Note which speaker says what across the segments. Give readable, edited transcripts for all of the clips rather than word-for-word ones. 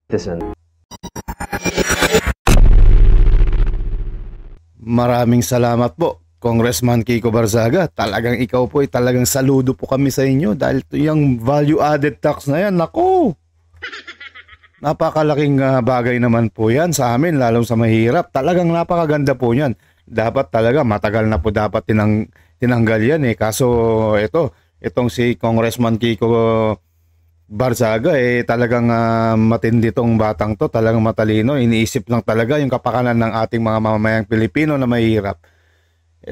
Speaker 1: citizen.
Speaker 2: Maraming salamat po, Congressman Kiko Barzaga. Talagang ikaw po ay talagang saludo po kami sa inyo dahil yung value added tax na yan, naku! Napakalaking bagay naman po yan sa amin, lalong sa mahirap. Talagang napakaganda po yan. Dapat talaga, matagal na po dapat tinanggal yan eh. Kaso itong si Congressman Kiko Barzaga talagang matindi tong batang to, talagang matalino, iniisip lang talaga yung kapakanan ng ating mga mamamayang Pilipino na mahihirap.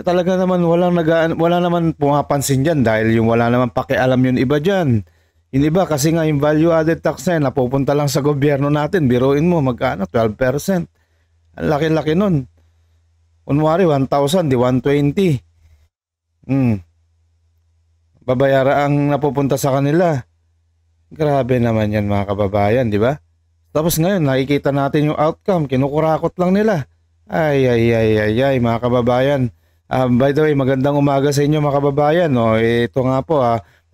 Speaker 2: Talaga naman wala naman pumapansin diyan dahil yung wala naman pakialam yung iba diyan. Yung iba kasi nga yung value added tax na napupunta lang sa gobyerno natin, biruin mo magkano 12%. Ang laki-laki nun. Kunwari 1,000 di 120. Babayara ang napupunta sa kanila. Grabe naman yan mga kababayan, di ba? Tapos ngayon nakikita natin yung outcome, kinukurakot lang nila. Ay mga kababayan. By the way, magandang umaga sa inyo mga kababayan. Ito nga po,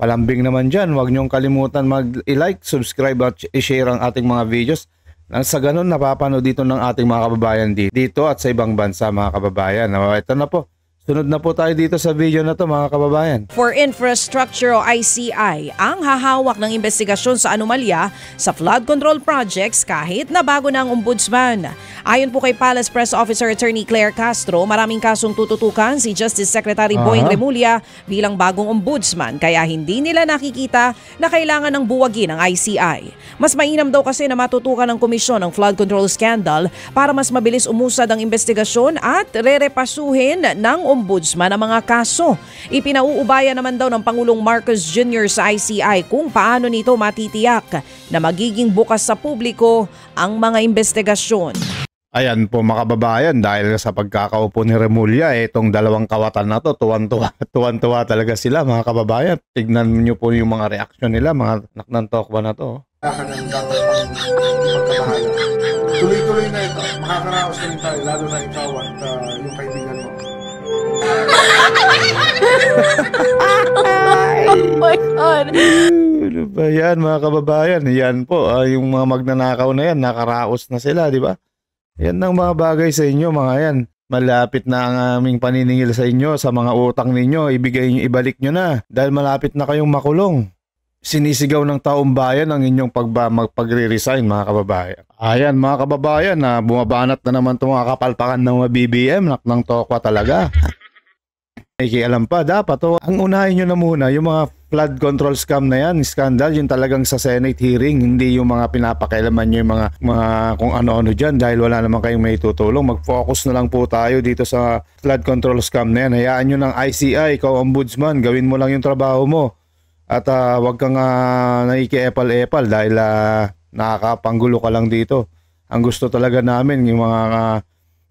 Speaker 2: palambing naman dyan. Huwag niyong kalimutan mag-like, subscribe at i-share ang ating mga videos. Nang sa ganun napapanood dito ng ating mga kababayan dito at sa ibang bansa mga kababayan. Ito na po. Sunod na po tayo dito sa video na to mga kababayan.
Speaker 3: For Infrastructure o ICI ang hahawak ng investigasyon sa anomalya sa flood control projects kahit na bago na ang ombudsman. Ayon po kay Palace Press Officer Attorney Claire Castro, maraming kasong tututukan si Justice Secretary Boying Remulla bilang bagong ombudsman kaya hindi nila nakikita na kailangan ng buwagin ang ICI. Mas mainam daw kasi na matutukan ng komisyon ang flood control scandal para mas mabilis umusad ang investigasyon at rerepasuhin ng ombudsman ang mga kaso. Ipinauubaya naman daw ng Pangulong Marcos Jr. sa ICI kung paano nito matitiyak na magiging bukas sa publiko ang mga investigasyon.
Speaker 2: Ayan po mga kababayan, dahil sa pagkakaupo ni Remulla, itong dalawang kawatan na to, tuwan-tuwa talaga sila mga kababayan. Tignan niyo po yung mga reaksyon nila, mga naknantok ba na to?
Speaker 4: Tuloy-tuloy na ito, makakaraos na tayo, lalo na ikaw at yung kaibigan mo.
Speaker 3: Oh my God!
Speaker 2: Ano ba yan mga kababayan? Yan po, yung mga magnanakaw na yan, nakaraos na sila, di ba? Yan ang mga bagay sa inyo mga yan. Malapit na ang aming paniningil sa inyo sa mga utang ninyo, ibalik nyo na dahil malapit na kayong makulong. Sinisigaw ng taong bayan ang inyong pagre-resign mga kababayan. Ayan mga kababayan, bumabanat na naman itong mga kapalpakan ng mga BBM, naknang tokwa talaga. Alam pa, dapat ang unahin nyo na muna yung mga flood control scam na yan, scandal, yung talagang sa Senate hearing, hindi yung mga pinapakailaman nyo yung mga kung ano-ano dyan dahil wala naman kayong may tutulong. Mag-focus na lang po tayo dito sa flood control scam na yan. Hayaan nyo ng ICI, ikaw ombudsman, gawin mo lang yung trabaho mo. At wag kang naiki-epal-epal dahil nakakapanggulo ka lang dito. Ang gusto talaga namin yung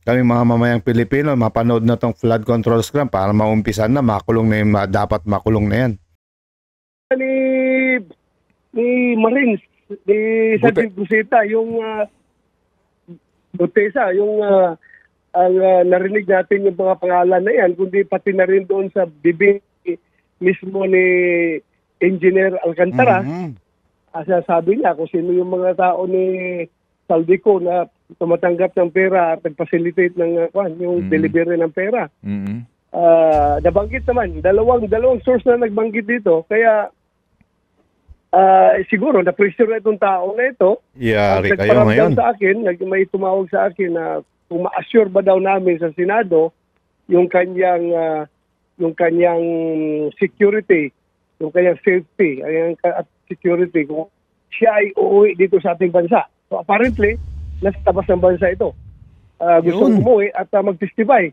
Speaker 2: kami mga mamayang Pilipino, mapanood na tong flood control scam para maumpisan na, makulong na yung dapat makulong na yan.
Speaker 4: Ni Marines, ni Sergeant Busita, yung Butesa, yung ang narinig natin yung mga pangalan na yan, kundi pati na rin doon sa bibig mismo ni Engineer Alcantara. Sabi niya kung sino yung mga tao ni Saldico na tumatanggap ng pera at nag-facilitate ng yung delivery ng pera. Nabanggit naman, dalawang source na nagbanggit dito, kaya siguro na-pressure na itong tao na ito.
Speaker 2: Yari kayo ngayon.
Speaker 4: Sa akin, may tumawag sa akin na kung ma-assure ba daw namin sa Senado yung kanyang security, yung kanyang safety, at security, kung siya ay uuwi dito sa ating bansa. So apparently, nasa tabas ng bansa ito. Gusto umuwi at mag-testify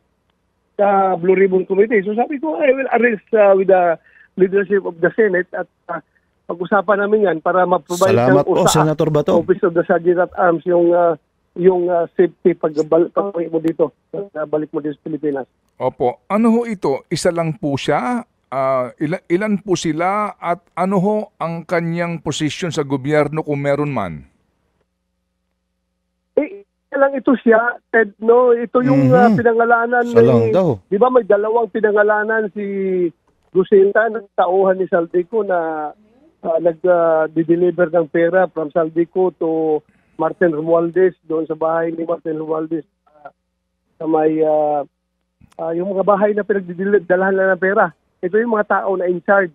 Speaker 4: sa Blue Ribbon Committee. So sabi ko, I will arrange with the leadership of the Senate at pag-usapan namin yan para ma-provide
Speaker 2: ng Senator Bato.
Speaker 4: Office of the Sergeant at Arms yung safety pagbalik mo dito, balik mo dito sa Pilipinas.
Speaker 5: Opo. Ano ho ito? Isa lang po siya? Ilan po sila at ano ho ang kanyang posisyon sa gobyerno kung meron man?
Speaker 4: Lang ito siya, Ted, no? Ito yung pinangalanan. Di ba may dalawang pinangalanan si Gusinta, ng tauhan ni Saldico na nag-deliver ng pera from Saldico to Martin Romualdez, doon sa bahay ni Martin Romualdez, sa may yung mga bahay na pinagdidalahan na ng pera. Ito yung mga tao na in charge,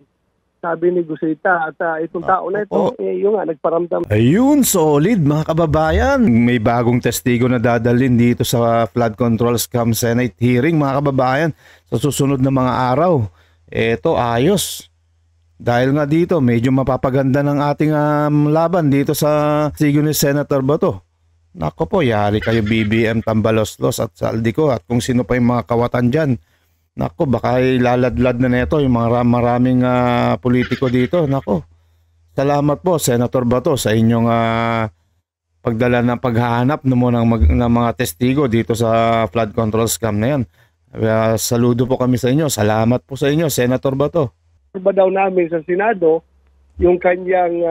Speaker 4: sabi ni Gusita. At itong tao na ito, yung nagparamdam.
Speaker 2: Ayun, solid mga kababayan. May bagong testigo na dadalhin dito sa flood control scam Senate hearing mga kababayan sa susunod na mga araw. Eto, ayos. Dahil nga dito, medyo mapapaganda ng ating laban dito sa testigo ni Senator Bato. Nako po, yari kayo BBM, Tambaloslos at Saldico at kung sino pa yung mga kawatan dyan. Nako, baka ilaladlad na neto yung mga maraming politiko dito. Nako, salamat po Senator Bato sa inyong pagdala ng paghahanap ng mga testigo dito sa flood control scam na yan. Saludo po kami sa inyo. Salamat po sa inyo Senator Bato.
Speaker 4: Ba daw namin sa Senado yung kanyang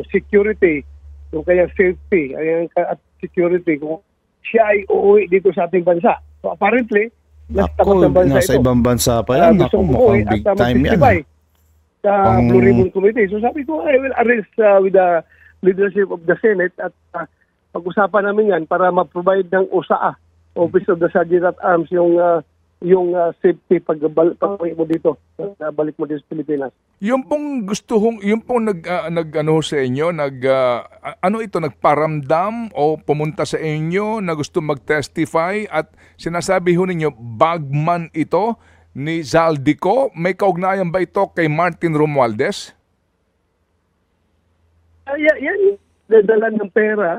Speaker 4: security, yung kanyang safety, at security kung siya ay uuwi dito sa ating bansa. So apparently, nasa bansa
Speaker 2: nasa
Speaker 4: ito.
Speaker 2: ibang bansa pa yan.
Speaker 4: Gusto
Speaker 2: Mukhang big time yan.
Speaker 4: Sa Blue Ribbon Committee. So sabi ko, I will arrange with the leadership of the Senate at pag-usapan namin yan para ma-provide ng OSAA, Office of the Sergeant at Arms, yung safety pag-balik mo dito, balik mo dito sa Pilipinas.
Speaker 5: Yung pong nag-ano sa inyo, nagparamdam o pumunta sa inyo na gusto mag-testify at sinasabi ho ninyo, bagman ito ni Zaldico, may kaugnayan ba ito kay Martin Romualdez?
Speaker 4: Yan, dadala ng pera,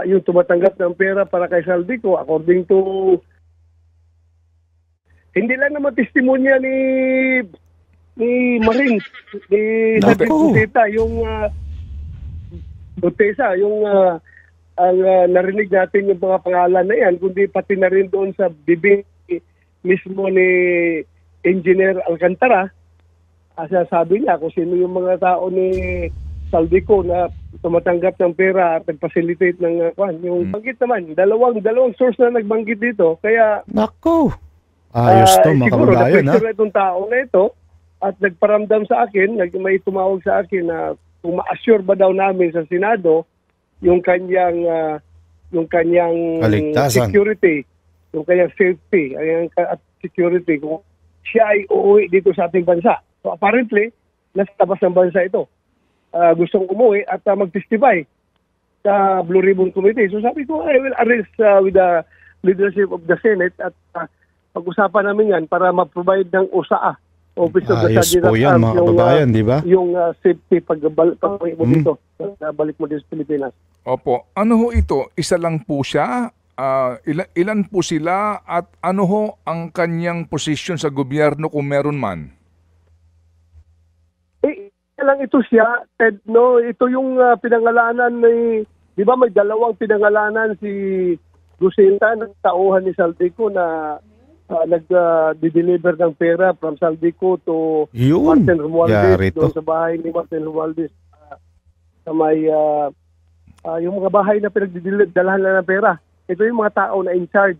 Speaker 4: yung tumatanggap ng pera para kay Zaldico, according to hindi lang naman testimonya ni Maring, ni Butesa, yung Butesa, yung ang narinig natin yung mga pangalan na yan, kundi pati na rin doon sa bibig mismo ni Engineer Alcantara. Sabi niya kung sino yung mga tao ni Saldico na tumatanggap ng pera at nag-facilitate ng yung banggit naman, dalawang source na nagbanggit dito, kaya
Speaker 2: nako. Ayos to mga
Speaker 4: siguro
Speaker 2: kababayan.
Speaker 4: Siguro itong tao na ito at nagparamdam sa akin, may tumawag sa akin na kung ma-assure ba daw namin sa Senado yung kanyang
Speaker 2: kaligtasan,
Speaker 4: security, yung kanyang safety, at security kung siya ay uuwi dito sa ating bansa. So apparently, nasa labas ng bansa ito. Gustong umuwi at mag-testify sa Blue Ribbon Committee. So sabi ko, I will arrange with the leadership of the Senate at pag-usapan namin yan para ma-provide ng OSAA, Office of the Sergeant at
Speaker 2: yan,
Speaker 4: Arms,
Speaker 2: mga kababayan, di ba?
Speaker 4: Yung safety pag-balik mo dito, balik mo dito sa Pilipinas.
Speaker 5: Opo. Ano ho ito? Isa lang po siya? Ilan po sila at ano ho ang kanyang posisyon sa gobyerno kung meron man?
Speaker 4: Lang ito siya, Ted, no? Ito yung pinangalanan ni, di ba may dalawang pinangalanan si Gusita, ng tauhan ni Saldico na nag-deliver ng pera from Saldico to Martin Romualdez, doon sa bahay ni Martin Romualdez, sa may yung mga bahay na pinagdidalahan na ng pera. Ito yung mga tao na in charge,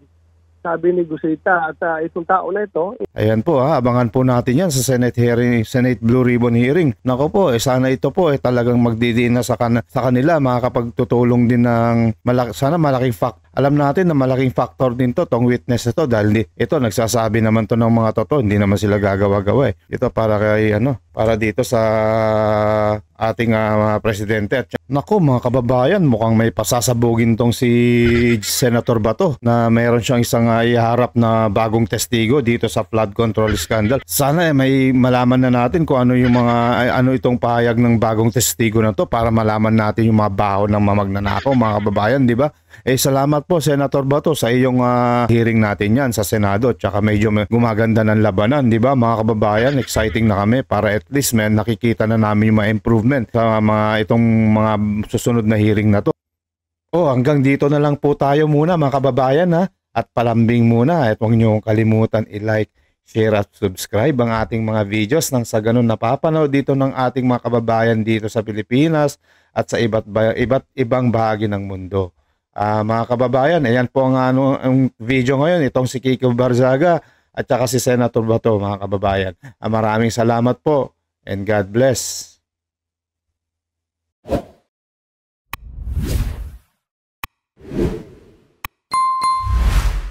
Speaker 4: sabi ni Gusita. At itong tao na ito.
Speaker 2: Ayan po, abangan po natin yan sa Senate hearing, Senate Blue Ribbon hearing. Nako po, sana ito po talagang magdidiin na sa kanila, makakapagtutulong din ng sana malaking alam natin na malaking factor din tong witness ito dahil ito nagsasabi naman to ng mga totoo, hindi naman sila gagawa-gawa eh. Ito para kay para dito sa ating presidente. At naku mga kababayan, mukhang may pasasabugin tong si Senator Bato na mayroon siyang isang iharap na bagong testigo dito sa flood control scandal. Sana may malaman na natin kung ano yung ano itong pahayag ng bagong testigo na to para malaman natin yung mga baho ng mga magnanakaw mga kababayan, di ba? Salamat po Senator Bato sa iyong hearing natin yan sa Senado. Tsaka medyo gumaganda ng labanan, di ba mga kababayan? Exciting na kami para at least nakikita na namin yung mga improvement sa itong mga susunod na hearing na to. Hanggang dito na lang po tayo muna mga kababayan at palambing muna. At huwag niyo kalimutan i-like, share at subscribe ang ating mga videos nang sa ganun napapanood dito ng ating mga kababayan dito sa Pilipinas at sa iba't ibang bahagi ng mundo. Mga kababayan, ayan po ang video ngayon, itong si Kiko Barzaga at saka si Senator Bato mga kababayan. Maraming salamat po and God bless.